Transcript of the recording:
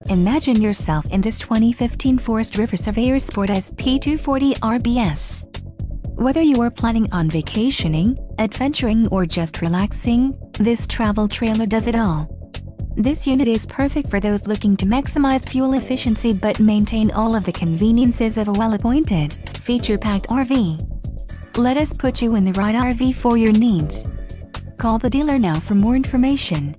Imagine yourself in this 2015 Forest River Surveyor Sport SP240RBS. Whether you are planning on vacationing, adventuring or just relaxing, this travel trailer does it all. This unit is perfect for those looking to maximize fuel efficiency but maintain all of the conveniences of a well-appointed, feature-packed RV. Let us put you in the right RV for your needs. Call the dealer now for more information.